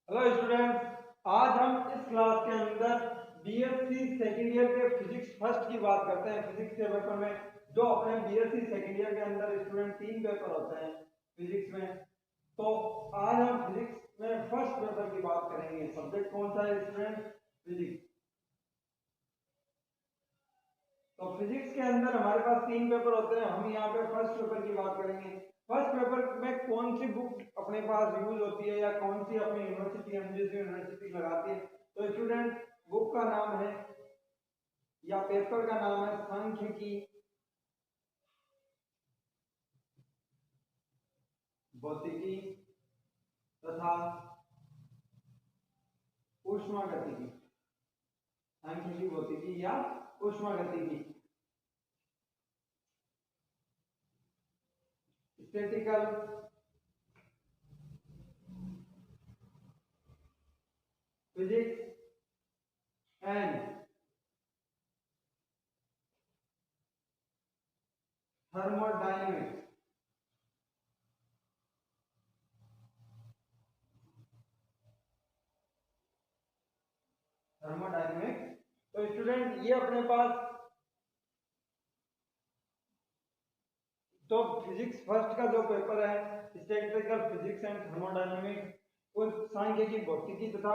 Hello students, आज हम इस क्लास के अंदर बीएससी सेकेंड ईयर के फिजिक्स फर्स्ट की बात करते हैं। फिजिक्स के पेपर में जो अपने बीएससी सेकेंड ईयर के अंदर स्टूडेंट 3 पेपर होते हैं फिजिक्स में, तो आज हम फिजिक्स में फर्स्ट पेपर की बात करेंगे। सब्जेक्ट कौन सा है स्टूडेंट? फिजिक्स। तो फिजिक्स के अंदर हमारे पास 3 पेपर होते हैं। हम यहाँ पे फर्स्ट पेपर की बात करेंगे। फर्स्ट पेपर में कौन सी बुक अपने पास यूज होती है या कौन सी अपनी यूनिवर्सिटी, हम जिस यूनिवर्सिटी लगाती है, तो स्टूडेंट बुक का नाम है या पेपर का नाम है सांख्यिकी, भौतिकी तथा ऊष्मागतिकी। सांख्यिकी, भौतिकी या ऊष्मागतिकी। Statistical physics and thermodynamics. Thermodynamics. तो स्टूडेंट ये अपने पास तो फिजिक्स फर्स्ट का जो पेपर है स्टैटिस्टिकल फिजिक्स एंड थर्मोडायनेमिक्स और सांख्यिकी, भौतिकी तथा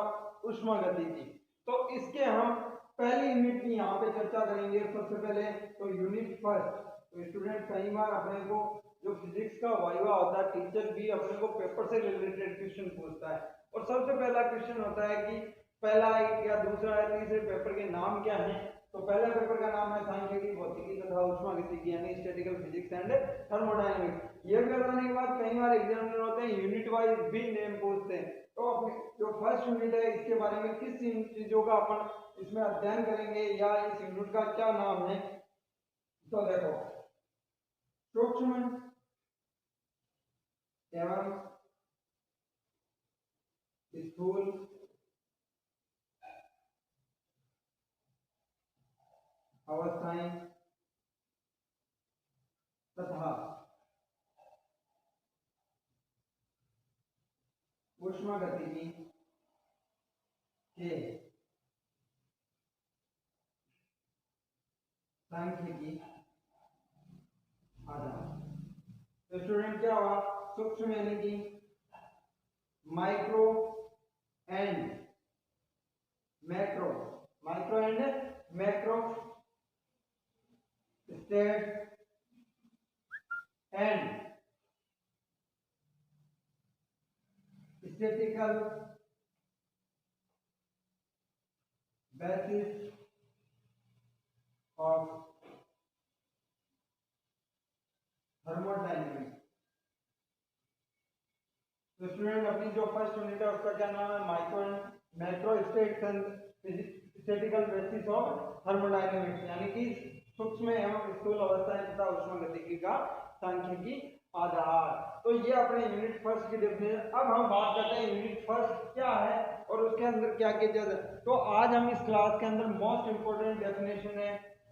ऊष्मागतिकी, तो इसके हम पहली यूनिट की यहाँ पे चर्चा करेंगे। सबसे पहले तो यूनिट फर्स्ट। तो स्टूडेंट कई बार अपने को जो फिजिक्स का वाइवा होता है, टीचर भी अपने को पेपर से रिलेटेड क्वेश्चन पूछता है और सबसे पहला क्वेश्चन होता है कि पहला या दूसरा या तीसरे पेपर के नाम क्या है। तो पहला पेपर का नाम है सांख्यिकी, भौतिकी तथा ऊष्मागतिकी यानी स्टैटिकल फिजिक्स एंड थर्मोडायनेमिक्स। ये भी बताने के बाद कई बार एग्जामिनर होते हैं यूनिट वाइज भी नेम पूछते हैं। तो अपने जो फर्स्ट यूनिट है इसके बारे में किस चीजों का अपन इसमें अध्ययन करेंगे या इस यूनिट का क्या नाम है, तो देखो सूक्ष्म एवं स्थूल अवस्थाएं तथा ऊष्मागतिकी के सांख्यिकी आधार। तो स्टूडेंट क्या हुआ? सूक्ष्म यानी कि micro and macro, micro and macro state and statistical basis of thermodynamics. तो स्टूडेंट अपनी जो फर्स्ट यूनिट है उसका क्या नाम है? Micro and macro states and statistical basis of thermodynamics यानी कि सूक्ष्म एवं स्थूल अवस्थाएं तथा ऊष्मागतिकी का सांख्यिकी आधार। तो ये अपने यूनिट फर्स्ट की डेफिनेशन। अब हम बात करते हैं यूनिट फर्स्ट क्या है और उसके अंदर क्या क्या चीज है। तो आज हम इस क्लास के अंदर मोस्ट इंपोर्टेंट डेफिनेशन है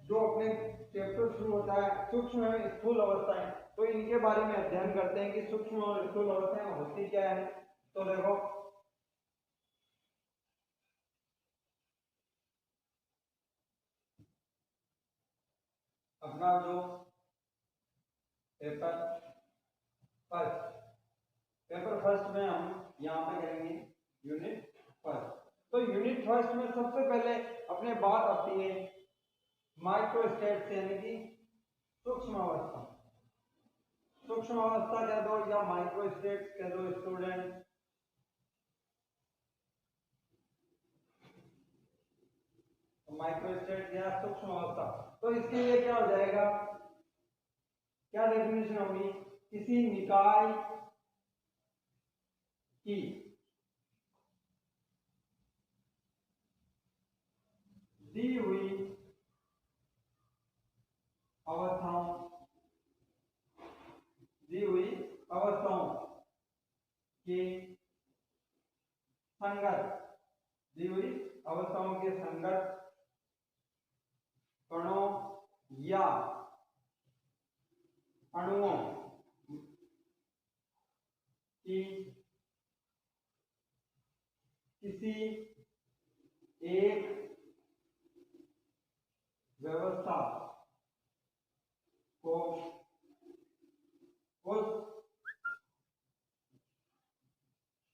जो अपने चैप्टर शुरू होता है सूक्ष्म एवं स्थूल अवस्थाएं, तो इनके बारे में अध्ययन करते हैं कि सूक्ष्म और स्थूल अवस्थाएं होती क्या है। तो देखो अपना जो पेपर फर्स्ट, पेपर फर्स्ट में हम यहाँ पे करेंगे यूनिट फर्स्ट। तो यूनिट फर्स्ट में सबसे पहले अपने बात आती है माइक्रो स्टेट्स यानी कि सूक्ष्म अवस्था। सूक्ष्म अवस्था कह दो या माइक्रो स्टेट्स कह दो स्टूडेंट। माइक्रो स्टेट या सूक्ष्म अवस्था, तो इसके लिए क्या हो जाएगा, क्या डेफिनेशन होगी? किसी निकाय की दी हुई अवस्थाओं, दी हुई अवस्थाओं के संगत, दी हुई अवस्थाओं के संगत कणों या अणुओं की किसी एक व्यवस्था को उस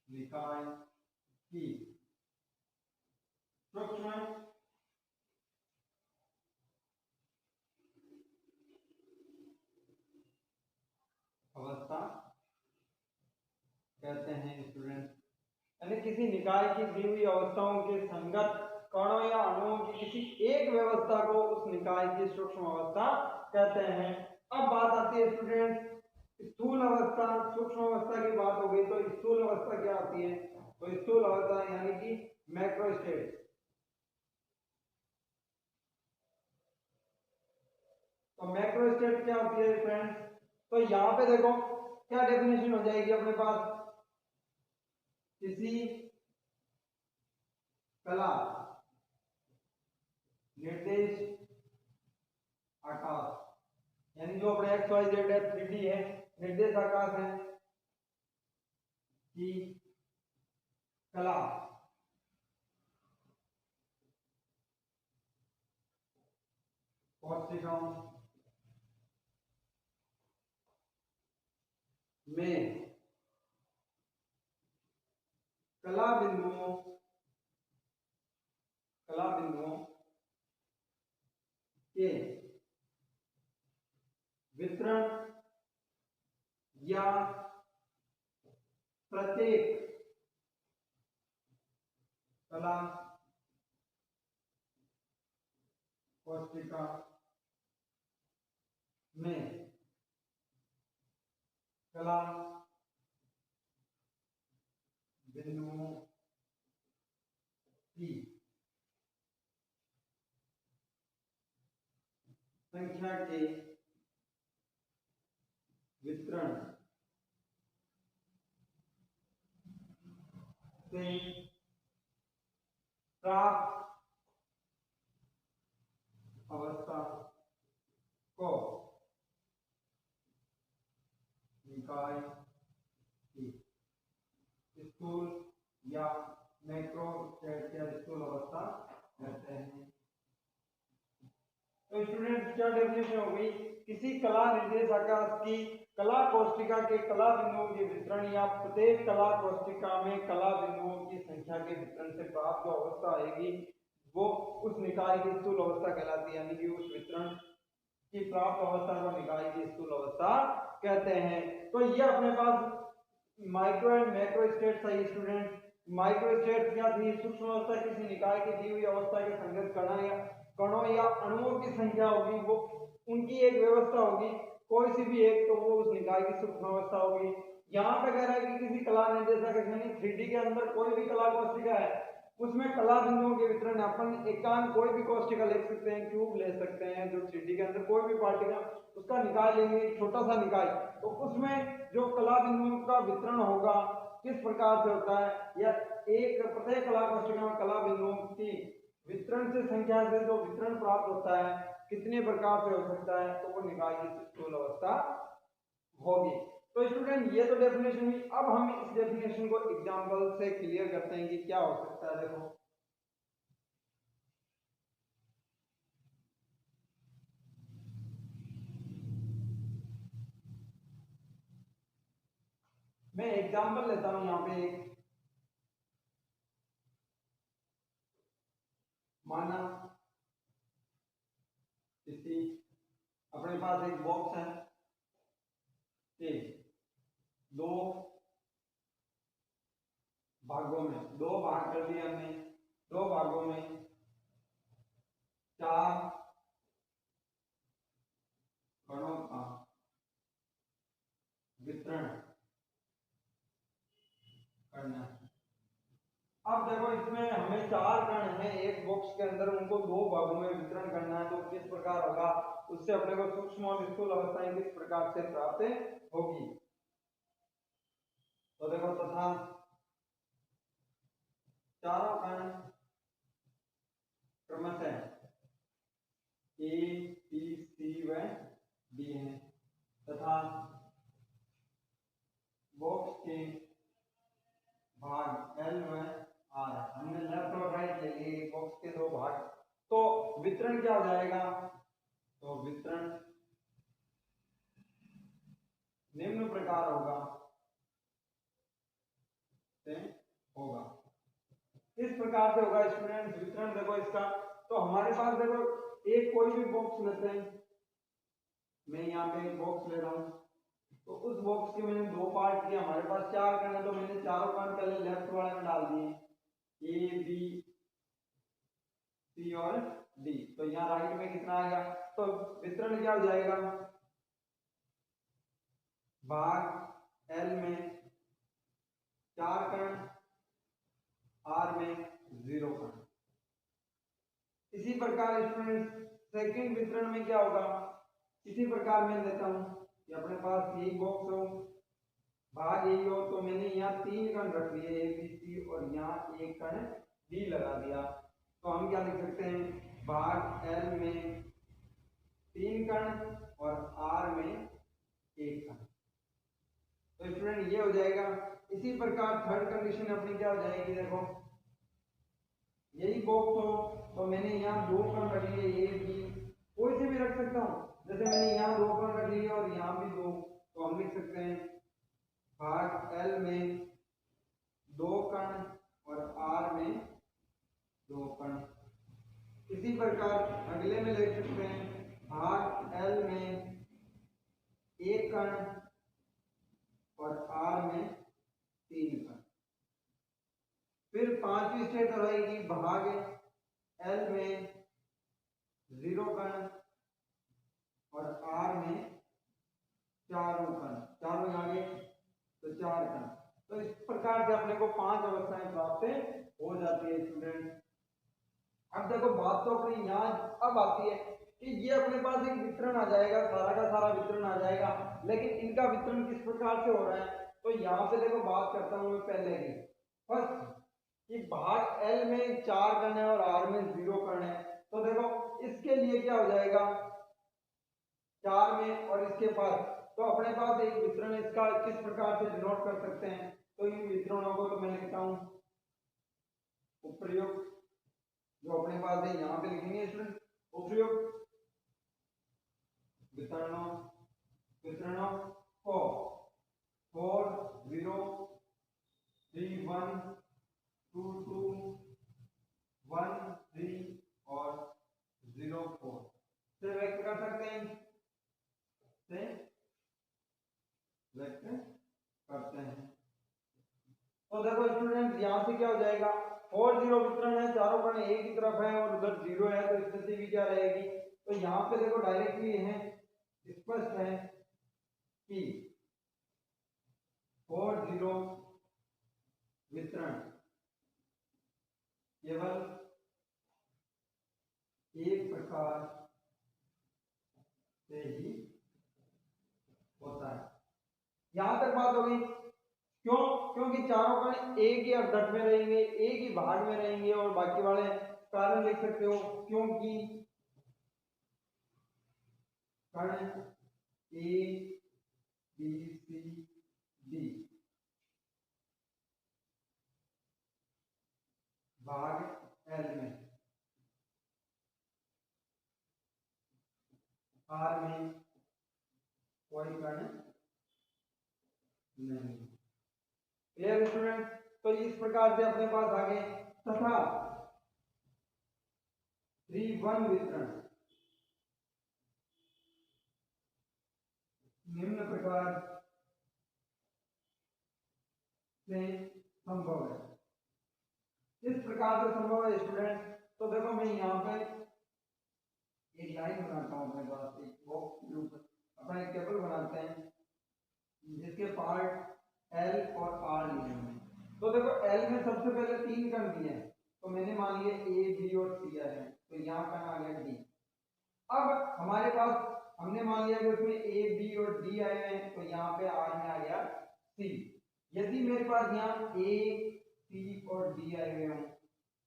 निकाय की सूक्ष्म अवस्था कहते हैं स्टूडेंट। यानी किसी निकाय की दी हुई अवस्थाओं के संगत कणों या अणुओं की किसी एक व्यवस्था को उस निकाय की सूक्ष्म अवस्था कहते हैं। अब बात आती है स्टूडेंट स्थूल अवस्था सूक्ष्म अवस्था की बात हो गई, तो स्थूल अवस्था क्या आती है? तो स्थूल अवस्था यानी कि मैक्रो स्टेट। तो मैक्रो स्टेट क्या होती है फ्रेंड्स? तो यहाँ पे देखो क्या डेफिनेशन हो जाएगी अपने पास, किसी कला निर्देश आकाश, यानी जो अपने एक्स वाई जेड है 3D है, निर्देश आकाश है कि कला कोशिकाओं में कला बिंदुओं के वितरण या प्रत्येक कला कोशिका में कला बिंदुओं की संख्या के वितरण से प्राप्त अवस्था को निकाय की स्थूल या मैक्रो स्टेट या स्थूल अवस्था कहते हैं। तो स्टूडेंट क्या डेफिनेशन हो गई? किसी कला निर्देश आकाश की कला कोष्टिका के कला बिंदुओं के वितरण या प्रत्येक कला कोष्टिका में कला बिंदुओं की संख्या के वितरण से प्राप्त जो अवस्था आएगी वो उस निकाय की स्थूल अवस्था कहलाती है, यानी कि उस वितरण की प्राप्त अवस्था को निकाय की स्थूल अवस्था कहते हैं। तो ये अपने पास माइक्रो एंड मैक्रो स्टेट सही स्टूडेंट। माइक्रो स्टेट क्या थी? सूक्ष्म अवस्था किसी निकाय की दी हुई अवस्था के संगत कणों या अणुओं की संख्या होगी, वो उनकी एक व्यवस्था होगी, कोई सी भी एक, तो वो उस निकाय की सूक्ष्म अवस्था होगी। यहाँ पे कह रहा है कि किसी कला निर्देशक यानी 3D के अंदर कोई भी कला कोशिका है, उसमें कला बिंदुओं के वितरण अपन एकांक कोई भी कोशिका ले सकते हैं, क्यूब ले सकते हैं, जो 3D के अंदर कोई भी पार्टिकल उसका निकाय लेंगे, छोटा सा निकाय, तो उसमें जो कला बिंदुओं का वितरण होगा किस प्रकार से होता है, या एक प्रत्येक कला कोशिका में कला बिंदुओं की वितरण से संख्या से जो वितरण प्राप्त होता है कितने प्रकार से हो सकता है, तो वो निकाय की स्थूल अवस्था होगी। तो स्टूडेंट ये तो डेफिनेशन हुई। अब हम इस डेफिनेशन को एग्जांपल से क्लियर करते हैं कि क्या हो सकता है। देखो मैं एग्जांपल लेता हूं यहाँ पे एक, माना किसी अपने पास एक बॉक्स है, ठीक, दो भागों में, दो भाग कर दिए हमने, दो भागों में 4 कणों का वितरण करना है। अब देखो इसमें हमें 4 कण हैं एक बॉक्स के अंदर, उनको दो भागों में वितरण करना है, तो किस प्रकार होगा, उससे अपने को सूक्ष्म और स्थूल अवस्थाएं किस प्रकार से प्राप्त होगी। तो देखो तथा चारों कण क्रमशः ए बी सी व डी हैं तथा बॉक्स के भाग एल व आर, वितरण क्या हो जाएगा, तो वितरण निम्न प्रकार होगा होगा इस प्रकार से होगा स्टूडेंट वितरण। देखो इसका, तो हमारे पास देखो एक कोई भी बॉक्स लेते हैं, मैं यहाँ पे एक बॉक्स ले रहा हूँ, तो उस बॉक्स के मैंने दो पार्ट किए, हमारे पास चार कण है, तो मैंने चारों कण पहले लेफ्ट वाले में डाल दिए, ए बी सी और डी। तो यहाँ राइट में कितना आ गया, तो वितरण क्या हो जाएगा, भाग एल में चार कण, आर में 0 कण। इसी प्रकार स्टूडेंट सेकंड वितरण में क्या होगा, इसी प्रकार मैं लेता हूं कि अपने पास यही बॉक्स हो, भाग यही हो, तो मैंने यहाँ 3 कण रख लिए ए बी सी और यहाँ एक कण डी लगा दिया। तो हम क्या लिख सकते हैं, भाग एल में 3 कण और आर में 1 कण। तो स्टूडेंट ये हो जाएगा। इसी प्रकार थर्ड कंडीशन अपनी क्या हो जाएगी, देखो यही बॉक्स हो, तो मैंने यहाँ 2 कण रख लिए ए बी, कोई से भी रख सकता हूँ, जैसे मैंने यहाँ 2 कण रख लिए और यहाँ भी 2, तो हम लिख सकते हैं भाग एल में 2 कण और आर में 2 कण। इसी प्रकार अगले में लिख सकते हैं भाग एल में 1 कण और आर में 3 कण। फिर पांचवी स्टेट रहेगी भाग एल में 0 कण और आर में चारों कण, चारों आगे तो 4 कण। तो इस प्रकार से अपने को 5 अवस्थाएं प्राप्त हो जाती है स्टूडेंट। अब देखो बात तो अपनी यहाँ अब आती है कि ये अपने पास एक वितरण आ जाएगा, सारा का सारा वितरण आ जाएगा, लेकिन इनका वितरण किस प्रकार से हो रहा है, तो यहाँ पे देखो बात करता हूँ मैं पहले की फर्स्ट कि भाग एल में 4 कण है और आर में 0 कण है। तो देखो इसके लिए क्या हो जाएगा 4 में और इसके पास, तो अपने पास एक वितरण इसका किस प्रकार से डिनोट कर सकते हैं, तो इन वितरणों को तो मैं लिखता हूं उपयुक्त, जो अपने पास है यहाँ पे लिखेंगे स्टूडेंट उपयुक्त वितरणों वितरणों को 4 0 3 1 2 2 1 3 और 0 4 से व्यक्त कर सकते हैं, से व्यक्त करते हैं। तो देखो स्टूडेंट यहाँ से क्या हो जाएगा 4 0 वितरण है, चारों कण एक ही तरफ है और उधर 0 है, तो स्थिति भी क्या रहेगी, तो यहाँ पे देखो डायरेक्टली है स्पष्ट है कि 4 0 वितरण केवल एक प्रकार से ही होता है। यहां तक बात हो गई, क्यों, क्योंकि चारों कण एक ही अर्धक में रहेंगे, एक ही भाग में रहेंगे, और बाकी वाले कारण लिख सकते हो क्योंकि कण ए बी सी डी भाग एल में आर में कोई कण नहीं। क्लियर स्टूडेंट, तो इस प्रकार से अपने पास आ गए तथा 3 1 वितरण निम्न प्रकार से संभव है। इस प्रकार से संभव है स्टूडेंट। तो देखो मैं यहाँ पे एक लाइन बनाता हूँ, अपने पास एक बॉक्स के ऊपर अपना एक टेबल बनाते हैं जिसके पार्ट एल और आर लिए हैं। तो देखो एल में सबसे पहले 3 कण दिए हैं, तो मैंने मान लिया ए बी और सी आए हैं, तो यहाँ कण आ गया डी। अब हमारे पास हमने मान लिया कि उसमें ए बी और डी आए हैं, तो यहाँ पे आर में आ गया सी। यदि मेरे पास यहाँ ए सी और डी आए हुए हों,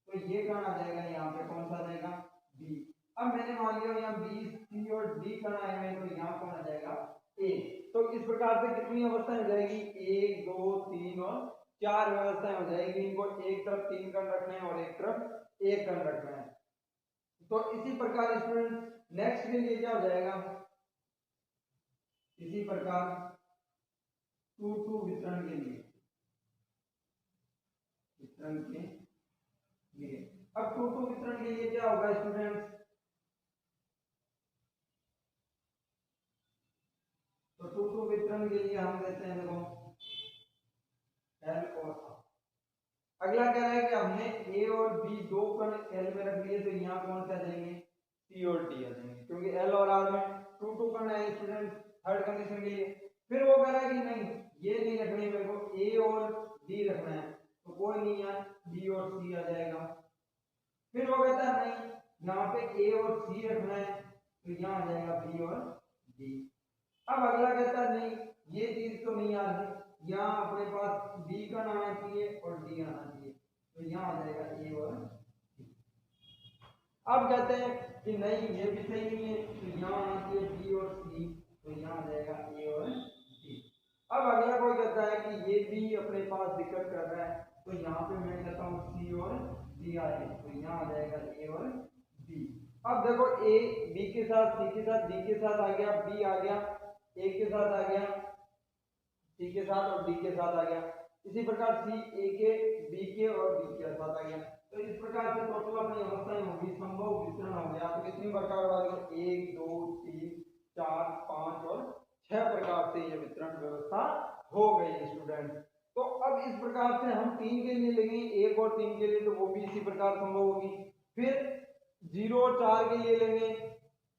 तो ये कण आ जाएगा यहाँ पे, कौन सा आ जाएगा बी। अब मैंने मान लिया यहाँ बी सी और डी कण आए हुए हैं, तो यहाँ कौन आ जाएगा ए। तो इस प्रकार से कितनी अवस्थाएं हो जाएगी 1 2 3 और 4 व्यवस्थाएं हो जाएगी। इनको एक तरफ 3 कण रखने हैं और एक तरफ 1 कण रखना है। तो इसी प्रकार स्टूडेंट नेक्स्ट के लिए क्या हो जाएगा, इसी प्रकार 2 वितरण के लिए अब 2 वितरण के लिए क्या होगा स्टूडेंट्स, तो 2 वितरण के लिए हम देते हैं देखो एल और आर। अगला कह रहा है कि हमने ए और बी दो कण एल में रख लिए, तो यहाँ कौन से आ जाएंगे, सी और डी आ जाएंगे, क्योंकि एल और आर में 2 कण है स्टूडेंट थर्ड कंडीशन के लिए। फिर वो कह रहा है कि नहीं ये नहीं रखनी, मेरे को ए और डी रखना है, तो कोई नहीं है बी और सी आ जाएगा। फिर वो कहता है नहीं यहाँ पे ए और सी रखना है, तो यहाँ आ जाएगा बी और डी। अब अगला कहता है नहीं ये चीज तो नहीं आ रही, यहाँ अपने पास बी का आना चाहिए और डी आना चाहिए, तो यहाँ आ जाएगा ए और डी। अब कहते हैं कि नहीं ये भी सही नहीं है, तो यहाँ आना चाहिए बी और सी, तो यहाँ आ जाएगा ए और डी। अब अगला कोई कहता है कि ये भी अपने पास दिक्कत कर रहा है, तो यहाँ पे मैं कहता हूँ सी और डी आए, तो यहाँ आ जाएगा ए और बी। अब देखो ए बी के साथ, सी के साथ, डी के साथ आ गया, बी आ गया, ए के साथ आ गया, सी के साथ और डी के साथ आ गया। इसी प्रकार सी ए के, बी के और डी के साथ आ गया। तो इस प्रकार से टोटल अपनी अवस्थाएं होगी, संभव वितरण हो गया। तो कितनी प्रकार वाले, 1 2 3 4 5 और 6 प्रकार से ये वितरण व्यवस्था हो गई स्टूडेंट। तो अब इस प्रकार से हम 3 के लिए लेंगे, 1 और 3 के लिए, तो वो भी इसी प्रकार संभव होगी। फिर 0 और 4 के लिए लेंगे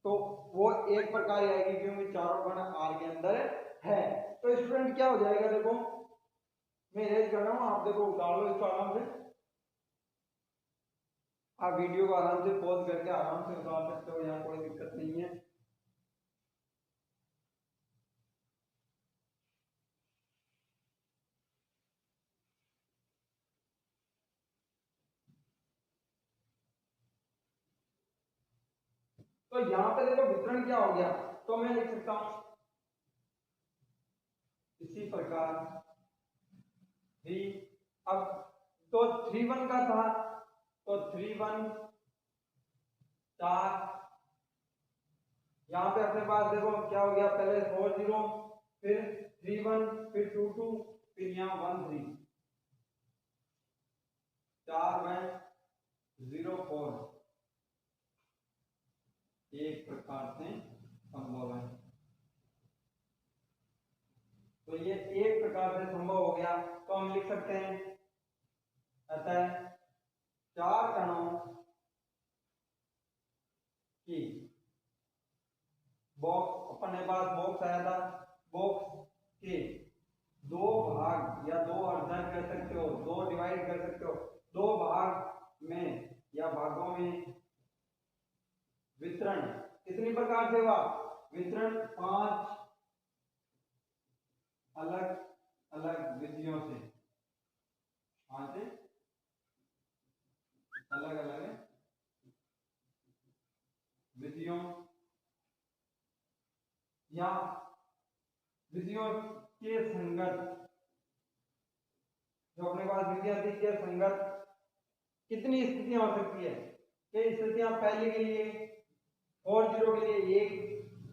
तो वो एक प्रकार आएगी, क्योंकि चारों कण आर के अंदर है। तो स्टूडेंट क्या हो जाएगा, देखो मैं इरेज कर रहा हूं, आप देखो उतार लो इसको आराम से, आप वीडियो को आराम से पॉज करके आराम से उतार सकते हो, यहाँ कोई दिक्कत नहीं है। तो यहाँ पे देखो वितरण क्या हो गया, तो मैं लिख सकता हूं इसी प्रकार 3। अब तो 3 1 का था, तो 3 1 4, यहाँ पे अपने पास देखो क्या हो गया, पहले 4 0, फिर 3 1, फिर 2 2, फिर यहाँ 1 3, 4 में 0 4, एक प्रकार से संभव है। तो ये एक प्रकार से संभव हो गया, तो हम लिख सकते हैं अतः 4 कणों की बॉक्स, अपने पास बॉक्स आया था, बॉक्स के 2 भाग या 2 अर्धन कर सकते हो, 2 डिवाइड कर सकते हो, 2 भाग में या भागों में वितरण कितनी प्रकार से हुआ, वितरण 5 अलग अलग विधियों से, 5 अलग अलग विधियों या विधियों के संगत, जो अपने पास विधियां थी के संगत कितनी स्थितियां हो सकती है, कई स्थितियां, पहले के लिए 4 0 के लिए 1,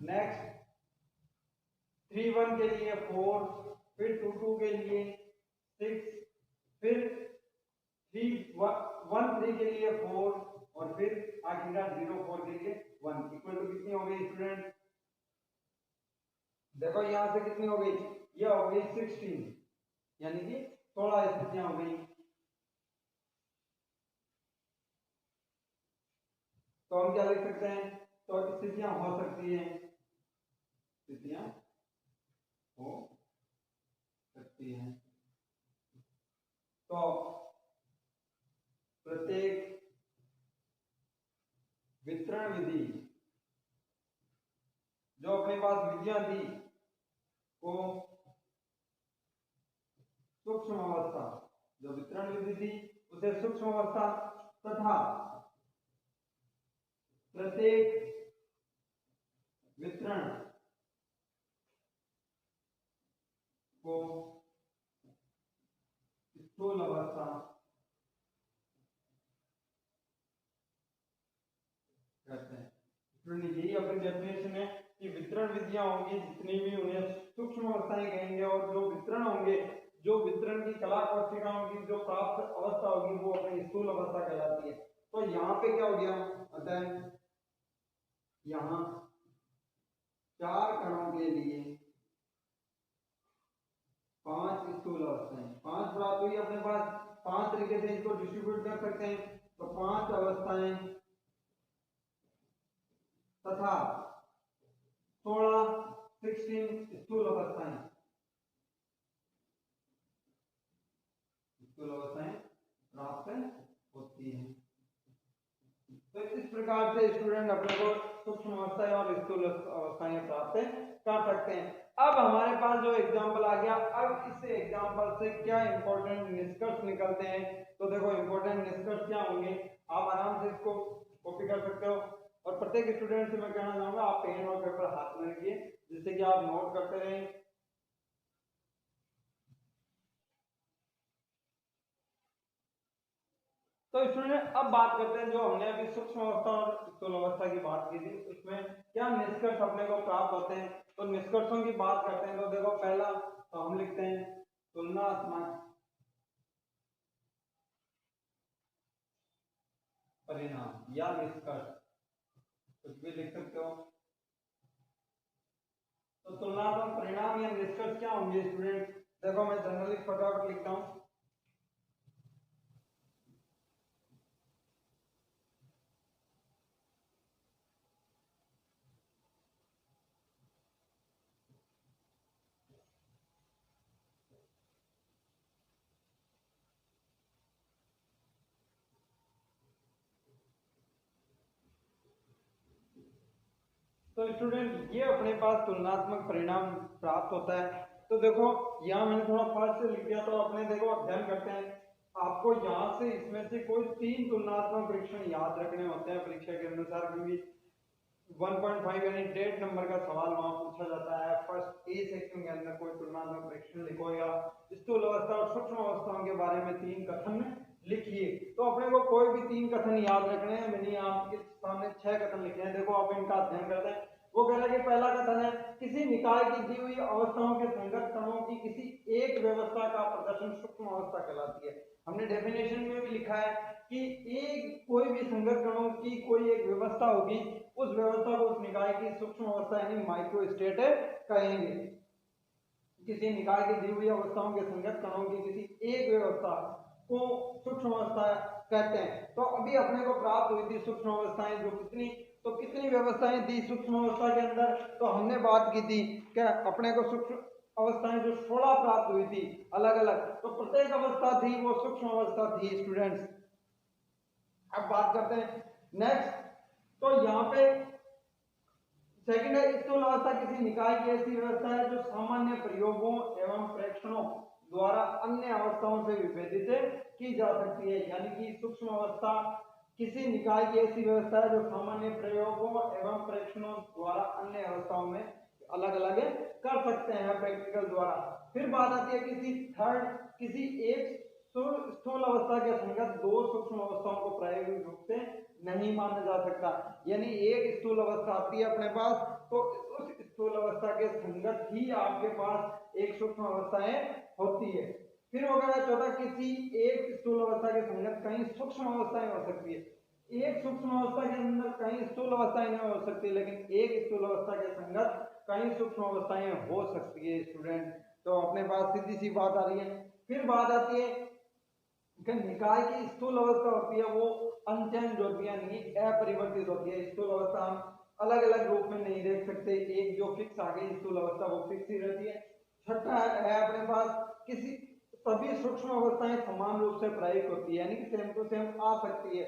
नेक्स्ट 3 1 के लिए 4, फिर 2 2 के लिए 6, फिर 3 1 3 के लिए 4, और फिर आखिरकार 0 4 के लिए 1 इक्वल टू कितनी हो गई स्टूडेंट, देखो यहां से कितनी हो गई, ये हो गई 16, यानी कि 16 स्थितियां हो गई। तो हम क्या लिख सकते हैं, तो स्थितियां हो सकती हैं, स्थितियां हो सकती हैं। तो प्रत्येक वितरण विधि जो अपने पास विधियां थी को सूक्ष्म अवस्था, जो वितरण विधि थी उसे सूक्ष्म अवस्था तथा प्रत्येक वितरण को स्थूल अवस्था यही अपनी डेफिनेशन है कि वितरण विधियां होंगी जितनी भी उन्हें सूक्ष्म अवस्थाएं कहेंगे, और जो वितरण होंगे, जो वितरण की कला कोशिकाओं की जो प्राप्त अवस्था होगी वो अपनी स्थूल अवस्था कहलाती है। तो यहाँ पे क्या हो गया, अतः यहाँ 4 कणों के लिए 5 स्थूल अवस्थाएं, 5 प्राप्त हुई अपने पास। 5 तरीके से इसको डिस्ट्रीब्यूट कर सकते हैं, तो 5 अवस्थाएं तथा 16 स्थूल अवस्थाएं प्राप्त होती हैं। तो इस प्रकार से स्टूडेंट अपने को सूक्ष्म अवस्थाएं और स्थूल अवस्थाएं प्राप्त कर सकते हैं। अब हमारे पास जो एग्जाम्पल आ गया, अब इस एग्जाम्पल से क्या इंपॉर्टेंट निष्कर्ष निकलते हैं, तो देखो इंपॉर्टेंट निष्कर्ष क्या होंगे, आप आराम से इसको कॉपी कर सकते हो। और प्रत्येक स्टूडेंट से मैं कहना चाहूंगा आप पेन और पेपर हाथ में रखिए, जिससे कि आप नोट करते रहें। तो स्टूडेंट अब बात करते हैं, जो हमने अभी सूक्ष्म अवस्था और स्थूल अवस्था की बात की थी, उसमें क्या निष्कर्ष अपने को प्राप्त होते हैं। तो निष्कर्षों की बात करते हैं, तो देखो पहला तो हम लिखते हैं तुलनात्मक परिणाम या निष्कर्ष, कुछ भी लिख सकते हो। तो तुलनात्मक परिणाम या निष्कर्ष क्या होंगे स्टूडेंट, देखो मैं जनरली फटाफट लिखता हूं। तो स्टूडेंट ये अपने पास तुलनात्मक परिणाम प्राप्त होता है। तो देखो यहाँ मैंने थोड़ा फास्ट से लिख दिया, तो अपने देखो अध्ययन करते हैं। आपको यहाँ से इसमें से कोई 3 तुलनात्मक परीक्षण याद रखने होते हैं परीक्षा के अनुसार, क्योंकि 1.5 यानी 1.5 नंबर का सवाल वहां पूछा जाता है। फर्स्ट ए सेक्शन के अंदर कोई तुलनात्मक परीक्षण लिखो या स्थूल अवस्था और सूक्ष्म अवस्थाओं के बारे में 3 कथन लिखिए। तो अपने को कोई भी 3 कथन याद रखने हैं, मैंने आपके सामने 6 कथन लिखे हैं। देखो आप इनका अध्ययन करते हैं। वो कह रहा है कि पहला कथन है, किसी निकाय की दी हुई अवस्थाओं के संगत कणों की किसी एक व्यवस्था का प्रदर्शन सूक्ष्म अवस्था कहलाती है। हमने डेफिनेशन में भी लिखा है कि एक कोई भी संगत कणों की कोई एक व्यवस्था होगी, उस व्यवस्था को उस निकाय की सूक्ष्म अवस्था यानी माइक्रो स्टेट कहेंगे। किसी निकाय की दी हुई अवस्थाओं के संगत कणों की किसी एक व्यवस्था को सूक्ष्म अवस्था कहते हैं। तो अभी अपने को प्राप्त हुई थी सूक्ष्म अवस्थाएं जो कितनी व्यवस्थाएं थी सूक्ष्म अवस्था के अंदर, तो हमने बात की थी क्या अपने को सूक्ष्म अवस्थाएं जो 16 प्राप्त हुई थी अलग अलग, तो प्रत्येक अवस्था थी वो सूक्ष्म अवस्था थी स्टूडेंट्स। अब बात करते हैं नेक्स्ट, तो यहाँ पे सेकंड है, स्थूल अवस्था किसी निकाय की ऐसी व्यवस्था है जो सामान्य प्रयोगों एवं प्रेक्षणों द्वारा अन्य अवस्थाओं से विभेदित की जा सकती है। यानी कि सूक्ष्म अवस्था किसी निकाय की ऐसी व्यवस्था है जो सामान्य प्रयोगों एवं प्रेक्षणों द्वारा अन्य अवस्थाओं में अलग अलग कर सकते हैं प्रैक्टिकल द्वारा। फिर बात आती है किसी एक स्थूल अवस्था के संगत 2 सूक्ष्म अवस्थाओं को प्रायोगिक रूप से नहीं माना जा सकता। यानी एक स्थूल अवस्था आती है अपने पास, तो उस स्थूल अवस्था के संगत ही आपके पास एक सूक्ष्म अवस्थाएं होती है। फिर होगा चौथा, किसी एक स्थूल अवस्था के संगत कई सूक्ष्म अवस्थाएं हो सकती है। एक सूक्ष्म अवस्था के अंदर कई स्थूल अवस्थाएं नहीं हो सकती, लेकिन एक स्थूल अवस्था के संगत कई सूक्ष्म अवस्थाएं हो सकती है स्टूडेंट। तो अपने पास सीधी सी बात आ रही है। फिर बात आती है कि निकाय की स्थूल अवस्था होती है वो अनचेंज होती है, यानी अपरिवर्तित होती है। स्थूल अवस्था हम अलग अलग रूप में नहीं देख सकते, एक जो फिक्स आ गई स्थूल अवस्था वो फिक्स ही रहती है। छठा है अपने पास किसी सभी सूक्ष्म अवस्थाएं समान रूप से प्रायिक होती है, यानी कि सेम टू सेम आ सकती है।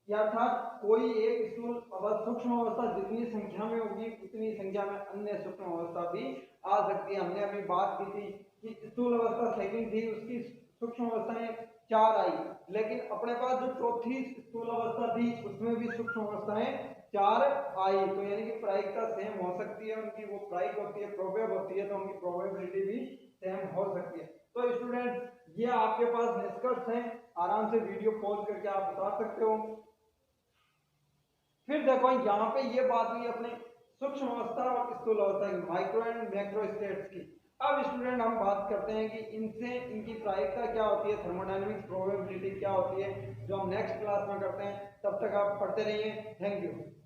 अर्थात कोई एक सूक्ष्म अवस्था जितनी संख्या में होगी उतनी संख्या में अन्य सूक्ष्म अवस्था भी आ सकती है। हमने अभी बात की थी कि स्थूल अवस्था सेकंड थी, उसकी सूक्ष्म अवस्थाएं 4 आई, लेकिन अपने पास जो चौथी स्थूल अवस्था थी उसमें भी सूक्ष्म अवस्थाएं 4 आई। तो यानी कि प्रायिकता सेम हो सकती है उनकी, वो प्रायिक होती है, प्रोबेब होती है, तो उनकी प्रोबेबिलिटी भी सेम हो सकती है। तो स्टूडेंट ये आपके पास निष्कर्ष हैं, आराम से वीडियो पॉज करके आप बता सकते हो। फिर देखो यहाँ पे ये बात हुई अपने सूक्ष्म अवस्था और स्थूल अवस्था की, माइक्रो एंड मैक्रो स्टेट्स की। अब स्टूडेंट हम बात करते हैं कि इनसे इनकी प्रायिकता क्या होती है, थर्मोडायनेमिक्स प्रोबेबिलिटी क्या होती है, जो हम नेक्स्ट क्लास में करते हैं। तब तक आप पढ़ते रहिए। Thank you.